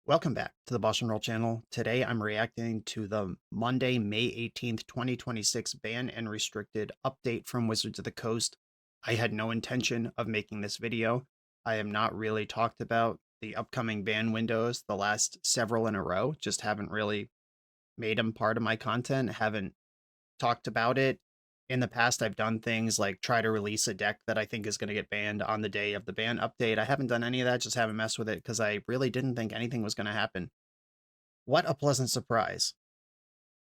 Welcome back to the BoshNRoll channel. Today I'm reacting to the Monday, May 18th, 2026 ban and restricted update from Wizards of the Coast. I had no intention of making this video. I have not really talked about the upcoming ban windows the last several in a row, just haven't really made them part of my content, haven't talked about it. In the past, I've done things like try to release a deck that I think is going to get banned on the day of the ban update. I haven't done any of that, just haven't messed with it because I really didn't think anything was going to happen. What a pleasant surprise.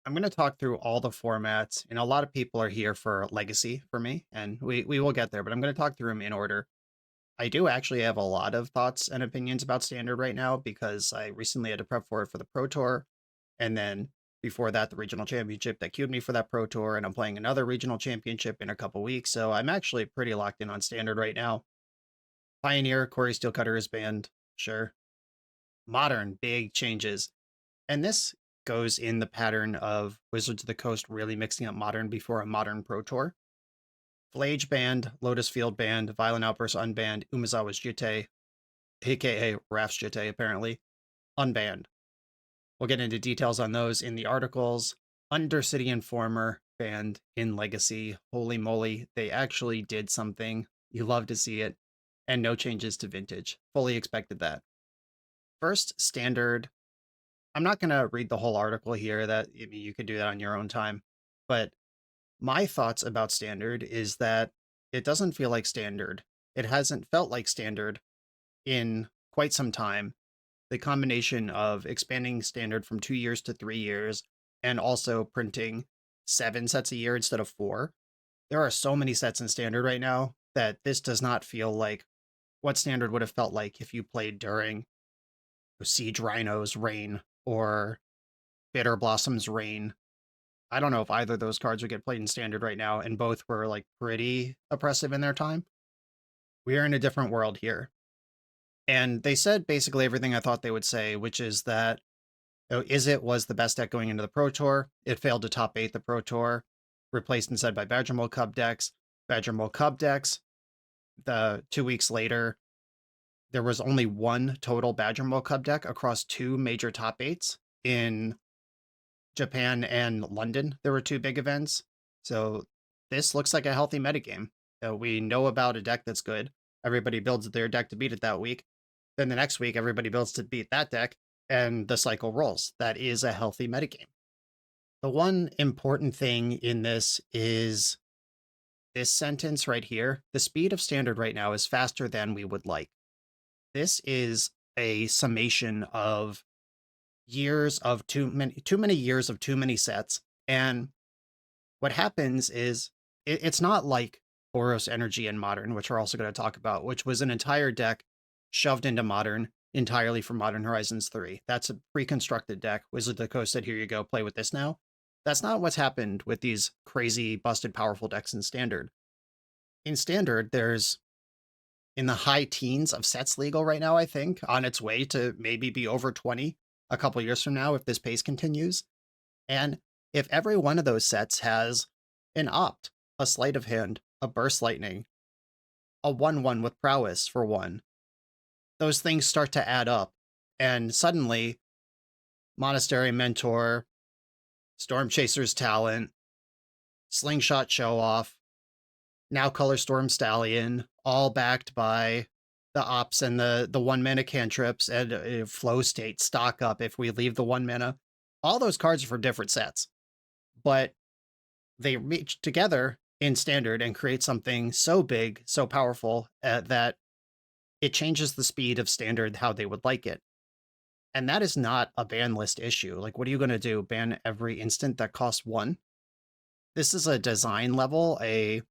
I'm going to talk through all the formats, and a lot of people are here for Legacy for me, and we will get there, but I'm going to talk through them in order. I do actually have a lot of thoughts and opinions about Standard right now because I recently had to prep for it for the Pro Tour, and then before that, the regional championship that queued me for that Pro Tour, and I'm playing another regional championship in a couple weeks, so I'm actually pretty locked in on Standard right now. Pioneer, Corey Steelcutter is banned, sure. Modern, big changes. And this goes in the pattern of Wizards of the Coast really mixing up Modern before a Modern Pro Tour. Flage banned, Lotus Field banned, Violent Outburst unbanned, Umezawa's Jitte, aka Raph's Jitte apparently, unbanned. We'll get into details on those in the articles. Undercity Informer banned in Legacy. Holy moly, they actually did something. You love to see it. And no changes to Vintage. Fully expected that. First, Standard. I'm not going to read the whole article here. You could do that on your own time. But my thoughts about Standard is that it doesn't feel like Standard. It hasn't felt like Standard in quite some time. The combination of expanding Standard from 2 years to 3 years and also printing 7 sets a year instead of 4. There are so many sets in Standard right now that this does not feel like what Standard would have felt like if you played during Siege Rhino's reign or Bitter Blossom's reign. I don't know if either of those cards would get played in Standard right now, and both were like pretty oppressive in their time. We are in a different world here. And they said basically everything I thought they would say, which is that Izzet was the best deck going into the Pro Tour. It failed to top 8 the Pro Tour, replaced instead by BoshNRoll Cub decks. BoshNRoll Cub decks, the 2 weeks later, there was only one total BoshNRoll Cub deck across 2 major top 8s in Japan and London. There were 2 big events. So this looks like a healthy metagame. We know about a deck that's good. Everybody builds their deck to beat it that week. Then the next week, everybody builds to beat that deck, and the cycle rolls. That is a healthy metagame. The one important thing in this is this sentence right here. The speed of Standard right now is faster than we would like. This is a summation of years of too many years of too many sets. And what happens is it's not like Boros Energy and Modern, which we're also going to talk about, which was an entire deck shoved into Modern entirely for Modern Horizons 3. That's a pre-constructed deck. Wizards of the Coast said, here you go, play with this now. That's not what's happened with these crazy, busted, powerful decks in Standard. In Standard, there's in the high teens of sets legal right now, I think, on its way to maybe be over 20 a couple years from now if this pace continues. And if every one of those sets has an Opt, a Sleight of Hand, a Burst Lightning, a 1/1 with Prowess for 1, those things start to add up. And suddenly, Monastery Mentor, Storm Chaser's Talent, Slingshot Show Off, now Color Storm Stallion, all backed by the Ops and the 1-mana cantrips and Flow State stock up if we leave the 1 mana. All those cards are from different sets. But they reach together in Standard and create something so big, so powerful that it changes the speed of Standard how they would like it. And that is not a ban list issue. Like, what are you going to do? Ban every instant that costs 1? This is a design level, a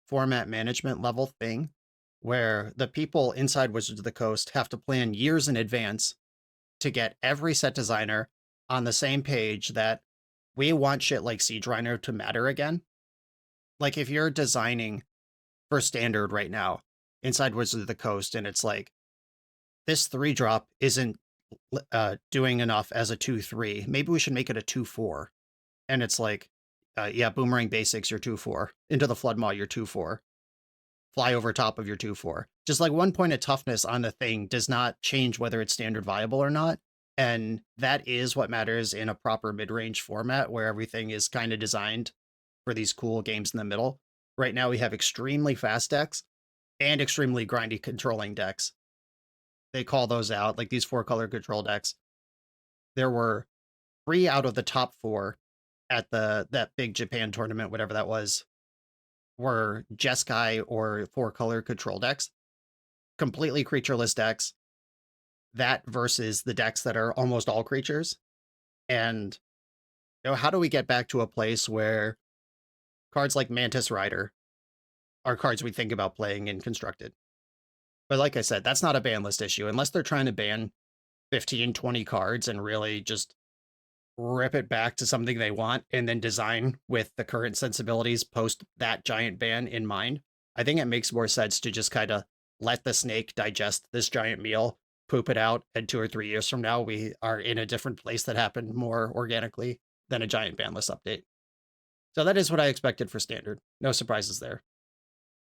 format management level thing where the people inside Wizards of the Coast have to plan years in advance to get every set designer on the same page that we want shit like Siege Rhino to matter again. Like, if you're designing for Standard right now inside Wizards of the Coast and it's like, this 3-drop isn't doing enough as a 2/3, maybe we should make it a 2/4. And it's like, yeah, Boomerang Basics, you're 2/4. Into the Flood Maw, you're 2/4. Fly over top of your 2/4. Just like 1 point of toughness on the thing does not change whether it's Standard viable or not. And that is what matters in a proper mid-range format where everything is kind of designed for these cool games in the middle. Right now, we have extremely fast decks and extremely grindy controlling decks. They call those out, like these 4-color control decks. There were 3 out of the top 4 at that big Japan tournament, whatever that was, were Jeskai or 4-color control decks, completely creatureless decks. That versus the decks that are almost all creatures. And how do we get back to a place where cards like Mantis Rider are cards we think about playing in Constructed? But like I said, that's not a ban list issue. Unless they're trying to ban 15, 20 cards and really just rip it back to something they want and then design with the current sensibilities post that giant ban in mind, I think it makes more sense to just kind of let the snake digest this giant meal, poop it out, and 2 or 3 years from now, we are in a different place that happened more organically than a giant ban list update. So that is what I expected for standard. No surprises there.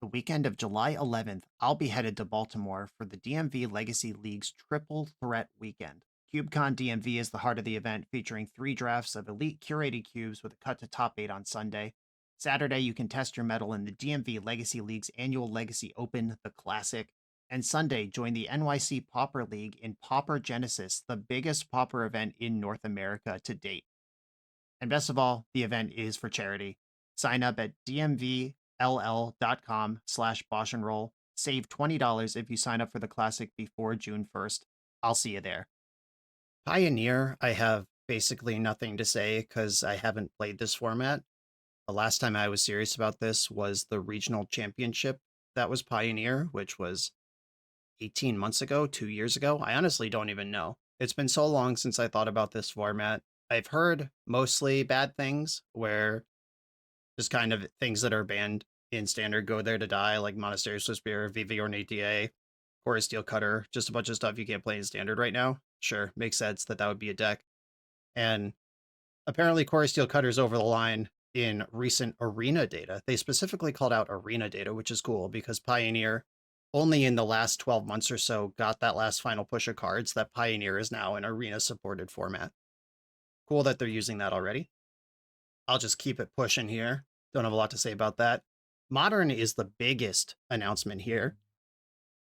The weekend of July 11th, I'll be headed to Baltimore for the DMV Legacy League's Triple Threat Weekend. CubeCon DMV is the heart of the event, featuring 3 drafts of elite curated cubes with a cut to top 8 on Sunday. Saturday, you can test your mettle in the DMV Legacy League's annual Legacy Open, the Classic. And Sunday, join the NYC Pauper League in Pauper Genesis, the biggest Pauper event in North America to date. And best of all, the event is for charity. Sign up at dmvll.com/BoshNRoll. Save $20 if you sign up for the Classic before June 1st. I'll see you there. Pioneer, I have basically nothing to say because I haven't played this format. The last time I was serious about this was the regional championship that was Pioneer, which was 18 months ago, 2 years ago. I honestly don't even know. It's been so long since I thought about this format. I've heard mostly bad things where just kind of things that are banned in standard go there to die, like Monastery Swiftspear, VV or ATA, or a Steel Cutter, just a bunch of stuff you can't play in standard right now. Sure, makes sense that would be a deck. And apparently Core Steel Cutter's over the line in recent arena data. They specifically called out arena data, which is cool because Pioneer only in the last 12 months or so got that last final push of cards that Pioneer is now an arena supported format. Cool that they're using that already. I'll just keep it pushing here. Don't have a lot to say about that. Modern is the biggest announcement here.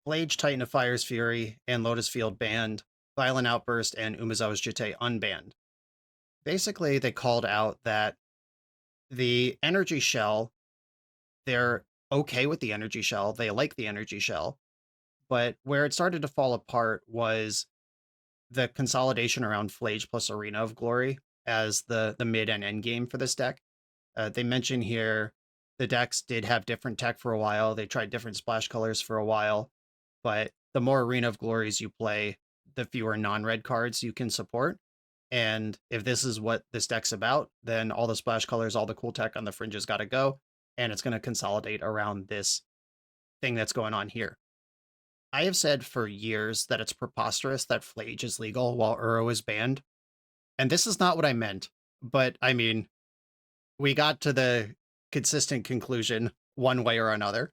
Flage, Titan of Fire's Fury, and Lotus Field banned. Violent Outburst and Umezawa's Jitte unbanned. Basically, they called out that the Energy Shell, they're okay with the Energy Shell. They like the Energy Shell. But where it started to fall apart was the consolidation around Flage plus Arena of Glory as the mid and end game for this deck. They mention here the decks did have different tech for a while. They tried different splash colors for a while, but the more Arena of Glories you play, the fewer non-red cards you can support. And if this is what this deck's about, then all the splash colors, all the cool tech on the fringes got to go, and it's going to consolidate around this thing that's going on here. I have said for years that it's preposterous that Flage is legal while Uro is banned. And this is not what I meant, but I mean, we got to the consistent conclusion one way or another.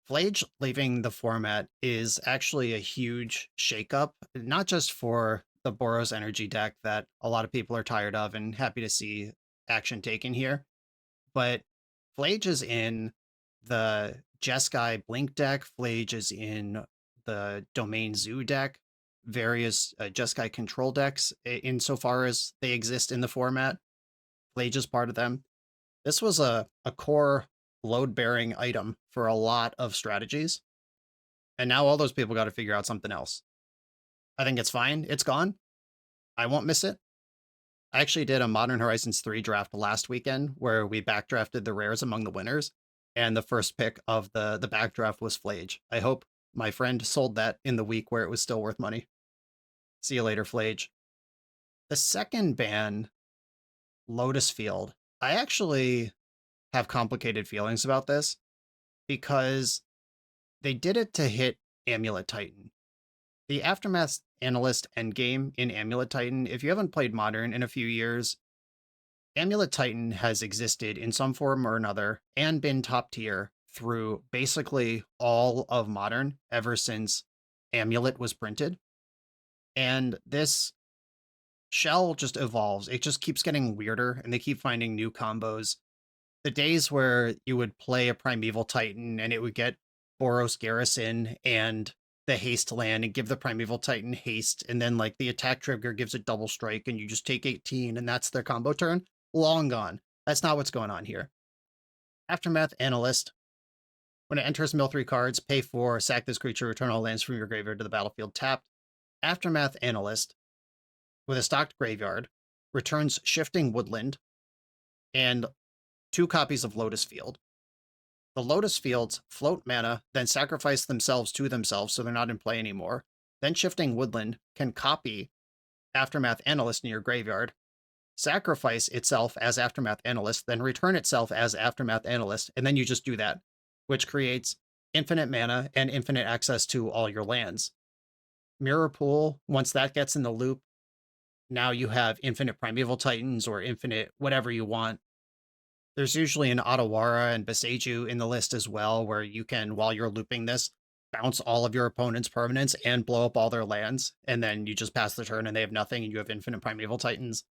Flage leaving the format is actually a huge shakeup, not just for the Boros Energy deck that a lot of people are tired of and happy to see action taken here, but Flage is in the Jeskai Blink deck. Flage is in the Domain Zoo deck, various Jeskai control decks insofar as they exist in the format. Flage is part of them. This was a core load-bearing item for a lot of strategies. And now all those people got to figure out something else. I think it's fine. It's gone. I won't miss it. I actually did a Modern Horizons 3 draft last weekend where we backdrafted the rares among the winners. And the first pick of the backdraft was Flage. I hope my friend sold that in the week where it was still worth money. See you later, Flage. The second ban, Lotus Field. I actually have complicated feelings about this because they did it to hit Amulet Titan. The Aftermath Analyst endgame in Amulet Titan, if you haven't played Modern in a few years, Amulet Titan has existed in some form or another and been top tier through basically all of Modern ever since Amulet was printed. And this Shell just evolves. It just keeps getting weirder, and they keep finding new combos. The days where you would play a Primeval Titan and it would get Boros Garrison and the haste land and give the Primeval Titan haste, and then like the attack trigger gives it double strike and you just take 18 and that's their combo turn, long gone. That's not what's going on here. Aftermath Analyst. When it enters mill 3 cards, pay 4, sack this creature, return all lands from your graveyard to the battlefield tapped. Aftermath Analyst, with a stocked graveyard, returns Shifting Woodland and 2 copies of Lotus Field. The Lotus Fields float mana, then sacrifice themselves to themselves so they're not in play anymore. Then Shifting Woodland can copy Aftermath Analyst in your graveyard, sacrifice itself as Aftermath Analyst, then return itself as Aftermath Analyst, and then you just do that, which creates infinite mana and infinite access to all your lands. Mirror Pool, once that gets in the loop, now you have infinite Primeval Titans or infinite whatever you want. There's usually an Otawara and Beseiju in the list as well, where you can, while you're looping this, bounce all of your opponent's permanents and blow up all their lands, and then you just pass the turn and they have nothing and you have infinite Primeval Titans.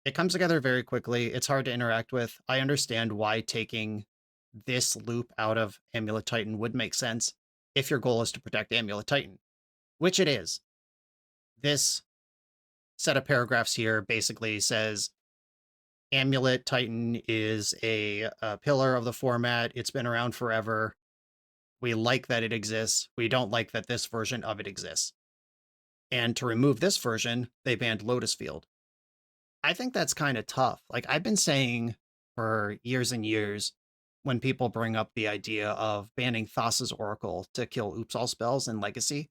It comes together very quickly. It's hard to interact with. I understand why taking this loop out of Amulet Titan would make sense if your goal is to protect Amulet Titan, which it is. This set of paragraphs here basically says Amulet Titan is a pillar of the format. It's been around forever. We like that it exists. We don't like that this version of it exists. And to remove this version, they banned Lotus Field. I think that's kind of tough. Like I've been saying for years and years, when people bring up the idea of banning Thassa's Oracle to kill Oops All spells in Legacy,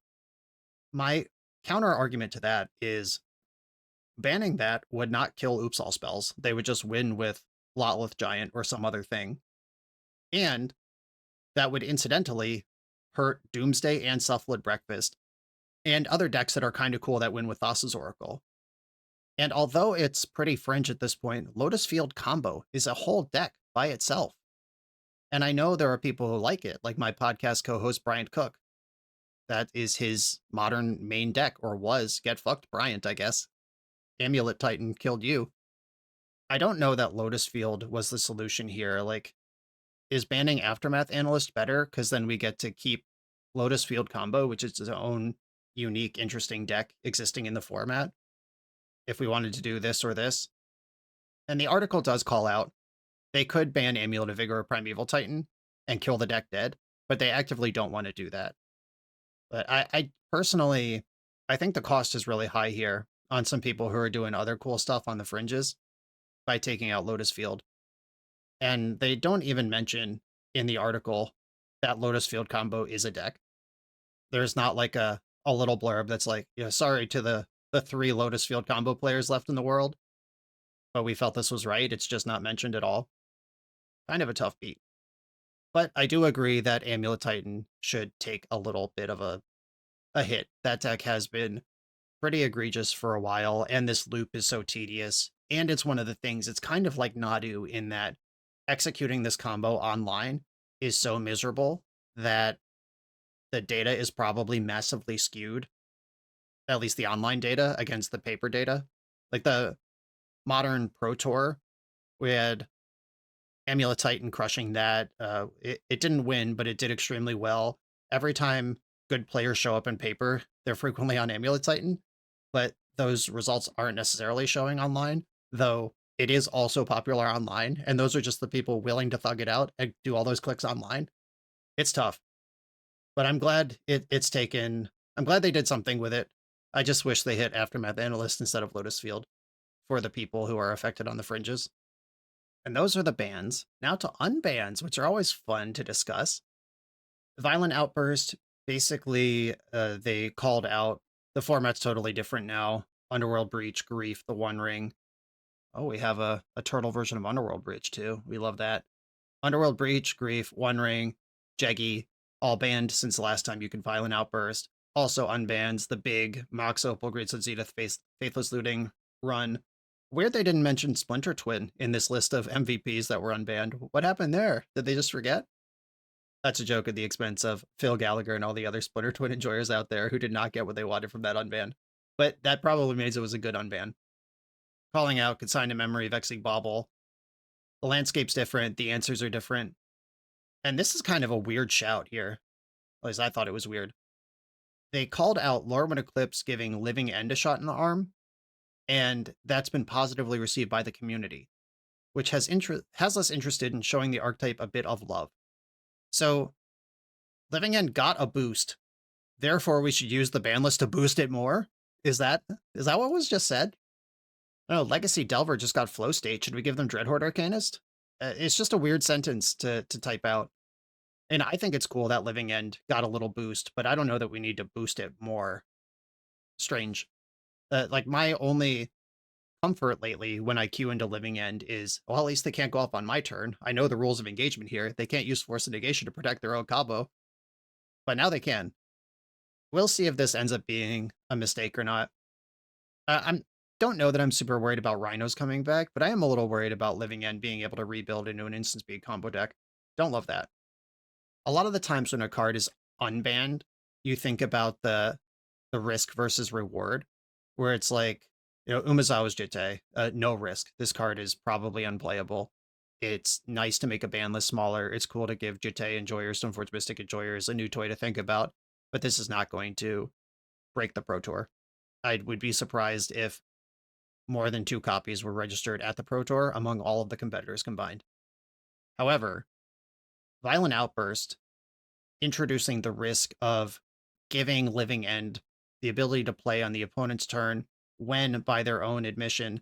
my counter argument to that is banning that would not kill Oops All spells. They would just win with Lotleth Giant or some other thing. And that would incidentally hurt Doomsday and Cephalid Breakfast and other decks that are kind of cool that win with Thassa's Oracle. And although it's pretty fringe at this point, Lotus Field combo is a whole deck by itself. And I know there are people who like it, like my podcast co-host Bryant Cook. That is his modern main deck, or was. Get fucked, Bryant, I guess. Amulet Titan killed you. I don't know that Lotus Field was the solution here. Like, is banning Aftermath Analyst better? Because then we get to keep Lotus Field combo, which is its own unique, interesting deck existing in the format, if we wanted to do this or this. And the article does call out they could ban Amulet of Vigor or Primeval Titan and kill the deck dead, but they actively don't want to do that. But I personally, I think the cost is really high here on some people who are doing other cool stuff on the fringes by taking out Lotus Field. And they don't even mention in the article that Lotus Field combo is a deck. There's not like a little blurb that's like, you know, sorry to the 3 Lotus Field combo players left in the world, but we felt this was right. It's just not mentioned at all. Kind of a tough beat. But I do agree that Amulet Titan should take a little bit of a hit. That deck has been pretty egregious for a while, and this loop is so tedious. And it's one of the things, it's kind of like Nadu in that executing this combo online is so miserable that the data is probably massively skewed, at least the online data against the paper data. Like the modern Pro Tour, we had Amulet Titan crushing that. It didn't win, but it did extremely well. Every time good players show up in paper, they're frequently on Amulet Titan, but those results aren't necessarily showing online, though it is also popular online, and those are just the people willing to thug it out and do all those clicks online. It's tough. But I'm glad it's taken. I'm glad they did something with it. I just wish they hit Aftermath Analyst instead of Lotus Field for the people who are affected on the fringes. And those are the bans. Now to unbans, which are always fun to discuss. Violent Outburst, basically, they called out the format's totally different now. Underworld Breach, Grief, the One Ring. Oh, we have a turtle version of Underworld Breach too. We love that. Underworld Breach, Grief, One Ring, Jeggy, all banned since the last time you could Violent Outburst. Also unbans the big Mox Opal, Great Sun Zenith, Faithless Looting run. Weird they didn't mention Splinter Twin in this list of MVPs that were unbanned. What happened there? Did they just forget? That's a joke at the expense of Phil Gallagher and all the other Splinter Twin enjoyers out there who did not get what they wanted from that unban. but that probably means it was a good unban. Calling out, consign to memory, vexing bauble. The landscape's different, the answers are different. And this is kind of a weird shout here. At least I thought it was weird. They called out Lorwyn Eclipse giving Living End a shot in the arm, and that's been positively received by the community, which has us interested in showing the archetype a bit of love. So, Living End got a boost. Therefore, we should use the ban list to boost it more? Is that what was just said? Oh, Legacy Delver just got Flow State. Should we give them Dreadhorde Arcanist? It's just a weird sentence to type out. And I think it's cool that Living End got a little boost, but I don't know that we need to boost it more. Strange. Like, my only comfort lately when I queue into Living End is, well, at least they can't go off on my turn. I know the rules of engagement here. They can't use Force of Negation to protect their own combo. But now they can. We'll see if this ends up being a mistake or not. I don't know that I'm super worried about Rhinos coming back, but I am a little worried about Living End being able to rebuild into an instant speed combo deck. Don't love that. A lot of the times when a card is unbanned, you think about the risk versus reward, where it's like, Umezawa's Jitte, no risk. This card is probably unplayable. It's nice to make a ban list smaller. It's cool to give Jitte Enjoyers, Stoneforge Mystic Enjoyers a new toy to think about, but this is not going to break the Pro Tour. I would be surprised if more than 2 copies were registered at the Pro Tour among all of the competitors combined. However, Violent Outburst, introducing the risk of giving Living End the ability to play on the opponent's turn when, by their own admission,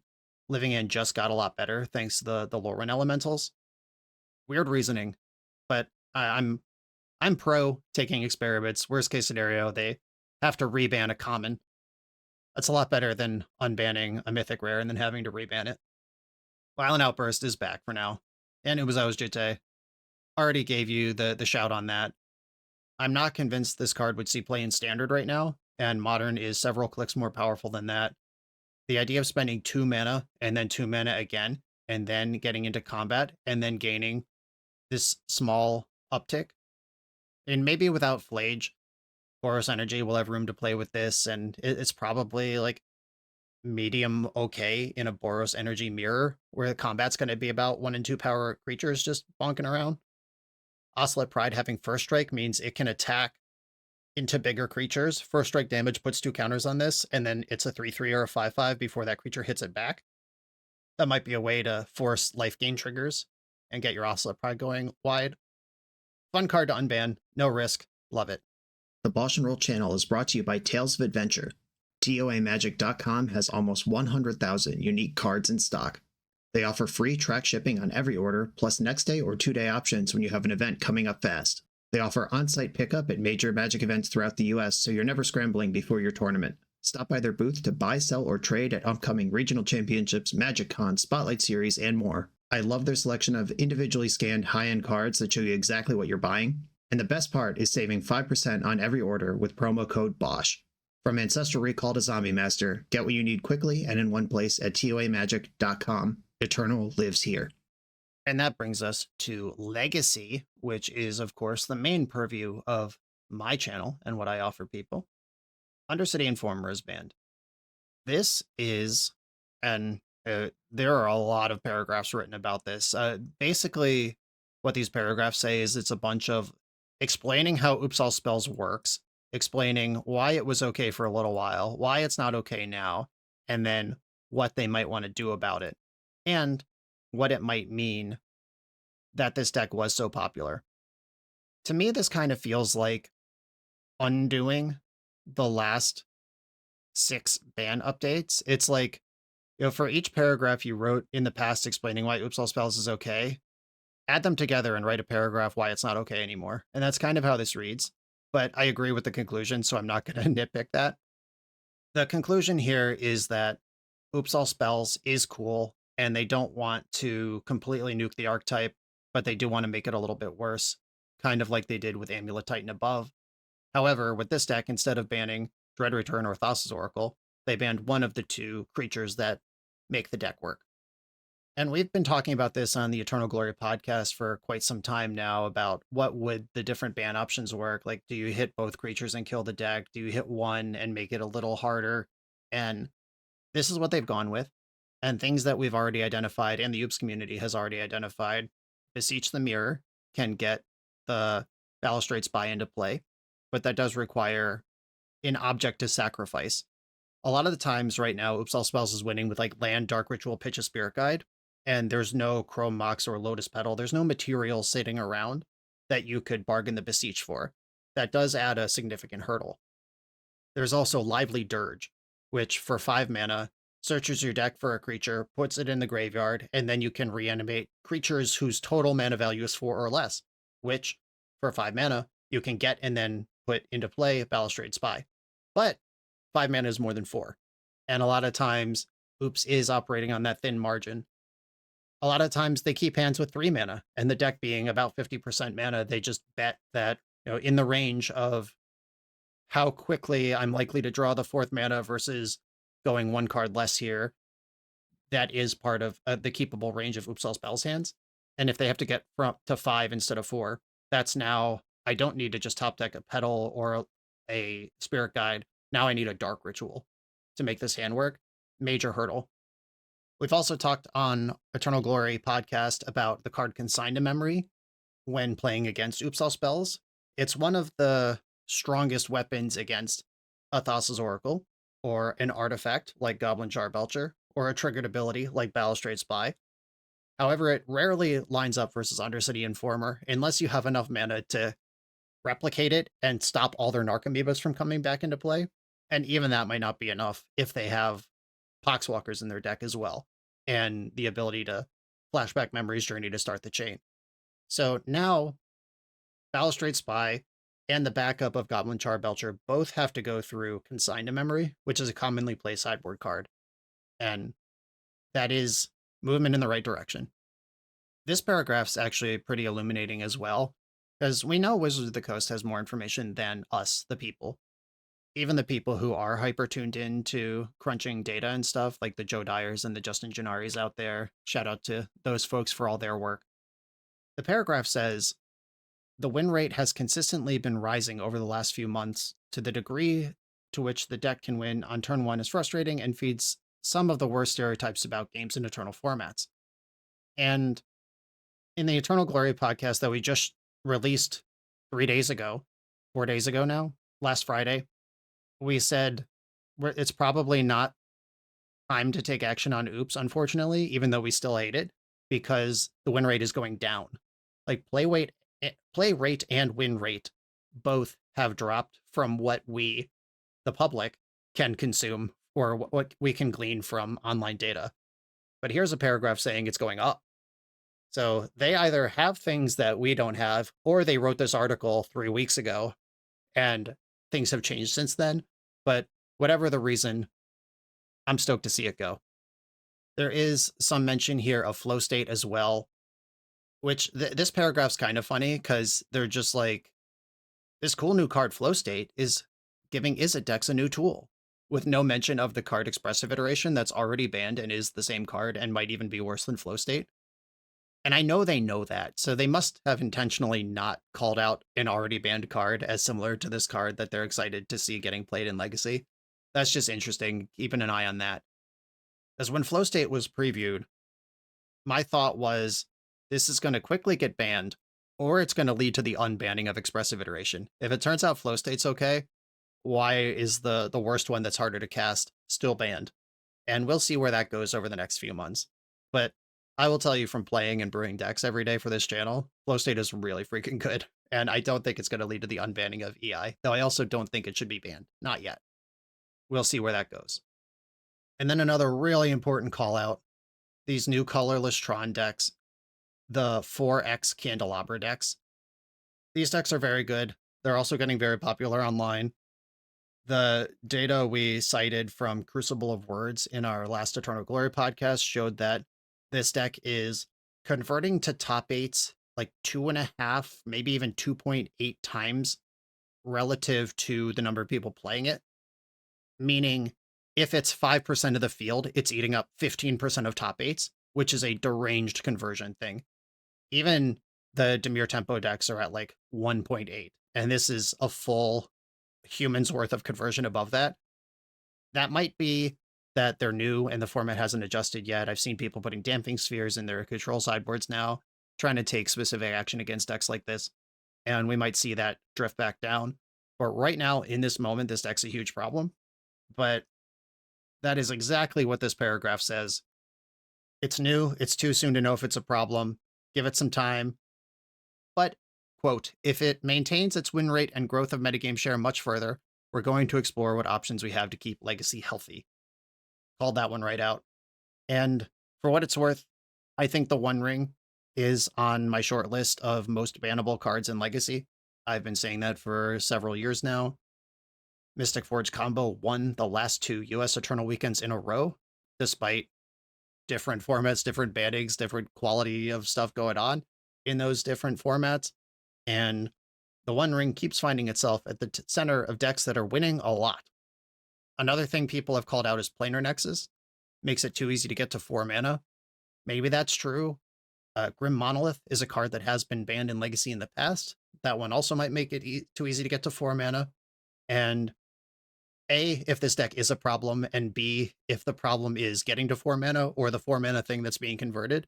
Living End just got a lot better thanks to the Lorwyn Elementals. Weird reasoning, but I'm pro taking experiments. Worst case scenario, they have to reban a common. That's a lot better than unbanning a mythic rare and then having to reban it. Violent Outburst is back for now, and Umezawa's Jitte. Already gave you the shout on that. I'm not convinced this card would see play in Standard right now, and Modern is several clicks more powerful than that. The idea of spending 2 mana and then 2 mana again, and then getting into combat, and then gaining this small uptick, and maybe without Flage, Boros Energy will have room to play with this, and it's probably like medium okay in a Boros Energy mirror, where the combat's going to be about 1 and 2 power creatures just bonking around. Ocelot Pride having First Strike means it can attack into bigger creatures. First Strike damage puts 2 counters on this, and then it's a 3/3 or a 5/5 before that creature hits it back. That might be a way to force life gain triggers and get your Ocelot Pride going wide. Fun card to unban, no risk, love it. The BoshNRoll channel is brought to you by Tales of Adventure. TOAMagic.com has almost 100,000 unique cards in stock. They offer free track shipping on every order, plus next day or 2-day options when you have an event coming up fast. They offer on-site pickup at major Magic events throughout the US, so you're never scrambling before your tournament. Stop by their booth to buy, sell, or trade at upcoming regional championships, Magic Con, Spotlight Series, and more. I love their selection of individually scanned high-end cards that show you exactly what you're buying. And the best part is saving 5% on every order with promo code BOSH. From Ancestral Recall to Zombie Master, get what you need quickly and in one place at TOAMagic.com. Eternal lives here. And that brings us to Legacy, which is, of course, the main purview of my channel and what I offer people. Undercity Informer is banned. This is, and there are a lot of paragraphs written about this. Basically, what these paragraphs say is it's a bunch of explaining how Oops All Spells works, explaining why it was okay for a little while, why it's not okay now, and then what they might want to do about it, and what it might mean that this deck was so popular. To me, this kind of feels like undoing the last 6 ban updates. It's like, for each paragraph you wrote in the past explaining why Oops All Spells is okay, add them together and write a paragraph why it's not okay anymore. And that's kind of how this reads. But I agree with the conclusion, so I'm not going to nitpick that. The conclusion here is that Oops All Spells is cool, and they don't want to completely nuke the archetype, but they do want to make it a little bit worse, kind of like they did with Amulet Titan above. However, with this deck, instead of banning Dread Return or Thassa's Oracle, they banned one of the 2 creatures that make the deck work. And we've been talking about this on the Eternal Glory podcast for quite some time now about what would the different ban options work. Like, do you hit both creatures and kill the deck? Do you hit one and make it a little harder And this is what they've gone with. And things that we've already identified and the Oops community has already identified. Beseech the Mirror can get the Balustrade Spy into play, but that does require an object to sacrifice. A lot of the times right now, Oops All Spells is winning with like Land, Dark Ritual, Pitch a Spirit Guide, and there's no Chrome Mox or Lotus Petal. There's no material sitting around that you could bargain the Beseech for. That does add a significant hurdle. There's also Lively Dirge, which for 5 mana searches your deck for a creature, puts it in the graveyard, and then you can reanimate creatures whose total mana value is 4 or less, which for 5 mana you can get and then put into play Balustrade Spy. But 5 mana is more than 4. And a lot of times, Oops is operating on that thin margin. A lot of times they keep hands with 3 mana, and the deck being about 50% mana, they just bet that, in the range of how quickly I'm likely to draw the 4th mana versus going 1 card less here, that is part of the keepable range of Oops All Spells hands. And if they have to get to 5 instead of 4, that's now, I don't need to just top deck a Petal or a Spirit Guide. Now I need a Dark Ritual to make this hand work. Major hurdle. We've also talked on Eternal Glory podcast about the card Consign to Memory when playing against Oops All Spells. It's one of the strongest weapons against a Thassa's Oracle, or an artifact like Goblin Charbelcher, or a triggered ability like Balustrade Spy. However, it rarely lines up versus Undercity Informer unless you have enough mana to replicate it and stop all their Narcomoebas from coming back into play. And even that might not be enough if they have Poxwalkers in their deck as well, and the ability to flashback Memory's Journey to start the chain. So now, Balustrade Spy and the backup of Goblin Charbelcher both have to go through Consign to Memory, which is a commonly played sideboard card. And that is movement in the right direction. This paragraph's actually pretty illuminating as well, because we know Wizards of the Coast has more information than us, the people. Even the people who are hyper tuned in to crunching data and stuff, like the Joe Dyers and the Justin Gennaris out there. Shout out to those folks for all their work. The paragraph says, the win rate has consistently been rising over the last few months. To the degree to which the deck can win on turn 1 is frustrating and feeds some of the worst stereotypes about games in Eternal formats. And in the Eternal Glory podcast that we just released 4 days ago now, last Friday, we said it's probably not time to take action on Oops, unfortunately, even though we still hate it, because the win rate is going down. Like play rate and win rate both have dropped from what we, the public, can consume or what we can glean from online data. But here's a paragraph saying it's going up. So they either have things that we don't have, or they wrote this article 3 weeks ago and things have changed since then. But whatever the reason, I'm stoked to see it go. There is some mention here of flow state as well, which this paragraph's kind of funny because they're just like, this cool new card flow state is giving Izzet decks a new tool, with no mention of the card expressive iteration that's already banned and is the same card and might even be worse than flow state. And I know they know that, so they must have intentionally not called out an already banned card as similar to this card that they're excited to see getting played in Legacy. That's just interesting, keeping an eye on that. As when flow state was previewed, my thought was, this is going to quickly get banned, or it's going to lead to the unbanning of expressive iteration. If it turns out flow state's okay, why is the worst one that's harder to cast still banned? And we'll see where that goes over the next few months. But I will tell you from playing and brewing decks every day for this channel, flow state is really freaking good. And I don't think it's going to lead to the unbanning of EI, though I also don't think it should be banned. Not yet. We'll see where that goes. And then another really important call out, these new colorless Tron decks, the 4X Candelabra decks. These decks are very good. They're also getting very popular online. The data we cited from Crucible of Words in our last Eternal Glory podcast showed that this deck is converting to top 8s like 2.5, maybe even 2.8 times relative to the number of people playing it. Meaning, if it's 5% of the field, it's eating up 15% of top 8s, which is a deranged conversion thing. Even the Dimir Tempo decks are at like 1.8, and this is a full human's worth of conversion above that. That might be that they're new and the format hasn't adjusted yet. I've seen people putting damping spheres in their control sideboards now, trying to take specific action against decks like this. And we might see that drift back down. But right now, in this moment, this deck's a huge problem. But that is exactly what this paragraph says. It's new. It's too soon to know if it's a problem. Give it some time. But, quote, if it maintains its win rate and growth of metagame share much further, we're going to explore what options we have to keep Legacy healthy. Called that one right out. And for what it's worth, I think the One Ring is on my short list of most bannable cards in Legacy. I've been saying that for several years now. Mystic Forge combo won the last 2 US Eternal Weekends in a row, despite different formats, different bannings, different quality of stuff going on in those different formats. And the One Ring keeps finding itself at the center of decks that are winning a lot. Another thing people have called out is Planar Nexus. Makes it too easy to get to 4 mana. Maybe that's true. Grim Monolith is a card that has been banned in Legacy in the past. That one also might make it too easy to get to 4 mana. And A, if this deck is a problem, and B, if the problem is getting to 4 mana or the 4 mana thing that's being converted.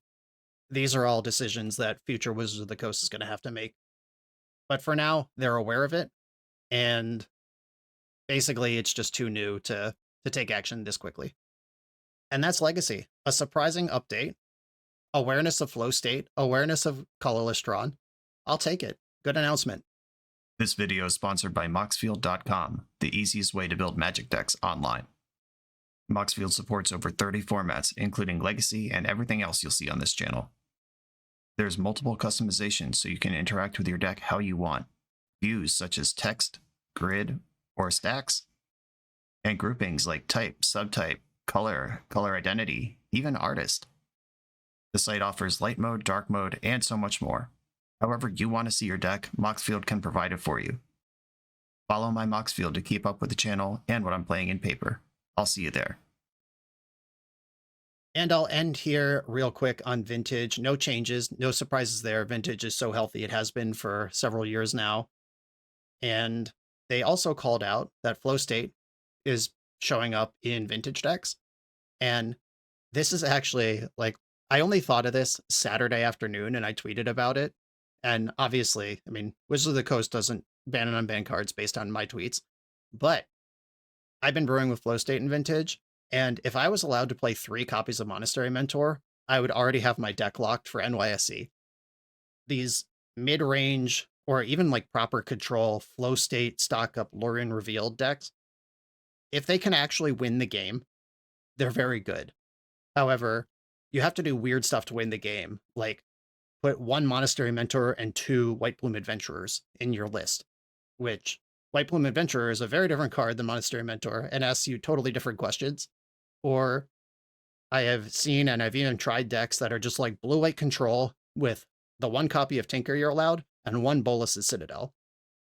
These are all decisions that future Wizards of the Coast is going to have to make. But for now, they're aware of it, and basically it's just too new to take action this quickly. And that's Legacy. A surprising update. Awareness of flow state. Awareness of colorless drawn. I'll take it. Good announcement. This video is sponsored by Moxfield.com, the easiest way to build Magic decks online. Moxfield supports over 30 formats, including Legacy and everything else you'll see on this channel. There's multiple customizations so you can interact with your deck how you want. Views such as text, grid, or stacks. And groupings like type, subtype, color, color identity, even artist. The site offers light mode, dark mode, and so much more. However you want to see your deck, Moxfield can provide it for you. Follow my Moxfield to keep up with the channel and what I'm playing in paper. I'll see you there. And I'll end here real quick on Vintage. No changes, no surprises there. Vintage is so healthy. It has been for several years now. And they also called out that Flow State is showing up in Vintage decks. And this is actually, like, I only thought of this Saturday afternoon and I tweeted about it. And obviously, I mean, Wizards of the Coast doesn't ban and unban cards based on my tweets. But I've been brewing with Flow State and Vintage. And if I was allowed to play 3 copies of Monastery Mentor, I would already have my deck locked for NYSE. These mid-range or even like proper control Flow State stock up Lorien Revealed decks, if they can actually win the game, they're very good. However, you have to do weird stuff to win the game, like put 1 Monastery Mentor and 2 White Plume Adventurers in your list, which White Plume Adventurer is a very different card than Monastery Mentor and asks you totally different questions. Or I have seen and I've even tried decks that are just like blue-white control with the 1 copy of Tinker you're allowed and 1 Bolas' Citadel.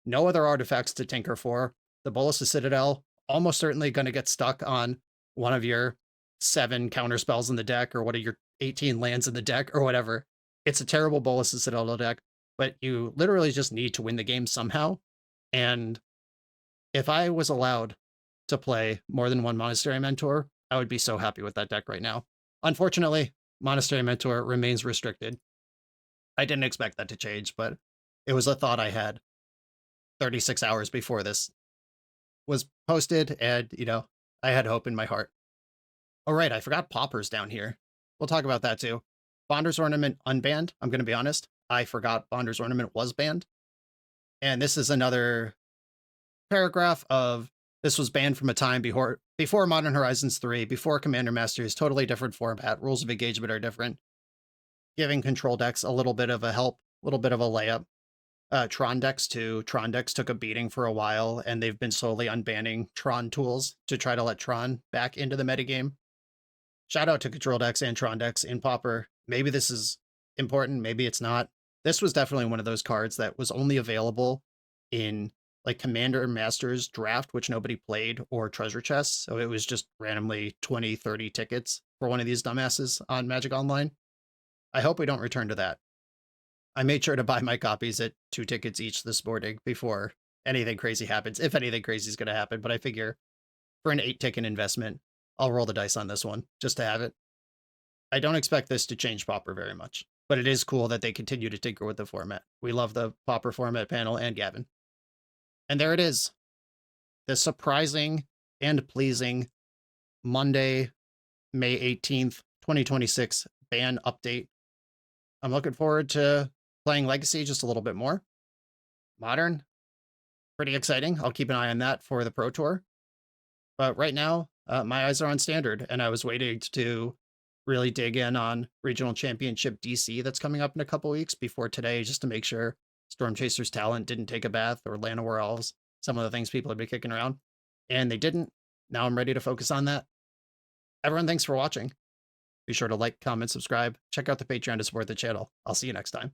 No other artifacts to tinker for. The Bolas' Citadel almost certainly going to get stuck on one of your 7 counter spells in the deck or one of your 18 lands in the deck or whatever. It's a terrible Bolas' Citadel deck, but you literally just need to win the game somehow. And if I was allowed to play more than 1 Monastery Mentor, I would be so happy with that deck right now. Unfortunately, Monastery Mentor remains restricted. I didn't expect that to change, but it was a thought I had 36 hours before this was posted, and, you know, I had hope in my heart. Oh, right, I forgot Pauper's down here. We'll talk about that too. Bonder's Ornament unbanned. I'm going to be honest. I forgot Bonder's Ornament was banned. And this is another paragraph of this was banned from a time before Modern Horizons 3, before Commander Masters, totally different format. Rules of engagement are different. Giving control decks a little bit of a help, a little bit of a layup. Tron decks too. Tron decks took a beating for a while, and they've been slowly unbanning Tron tools to try to let Tron back into the metagame. Shout out to control decks and Tron decks in Pauper. Maybe this is important, maybe it's not. This was definitely one of those cards that was only available in like Commander Masters draft, which nobody played, or treasure chests. So it was just randomly 20, 30 tickets for one of these dumbasses on Magic Online. I hope we don't return to that. I made sure to buy my copies at 2 tickets each this morning before anything crazy happens, if anything crazy is going to happen. But I figure for an 8-ticket investment, I'll roll the dice on this one just to have it. I don't expect this to change Pauper very much, but it is cool that they continue to tinker with the format. We love the Pauper format panel and Gavin. And there it is. The surprising and pleasing Monday, May 18th, 2026 ban update. I'm looking forward to playing Legacy just a little bit more. Modern, pretty exciting. I'll keep an eye on that for the Pro Tour. But right now, my eyes are on Standard, and I was waiting to really dig in on Regional Championship DC that's coming up in a couple weeks before today, just to make sure Storm Chaser's talent didn't take a bath, or Llanowar Elves, some of the things people have been kicking around. And they didn't. Now I'm ready to focus on that. Everyone, thanks for watching. Be sure to like, comment, subscribe. Check out the Patreon to support the channel. I'll see you next time.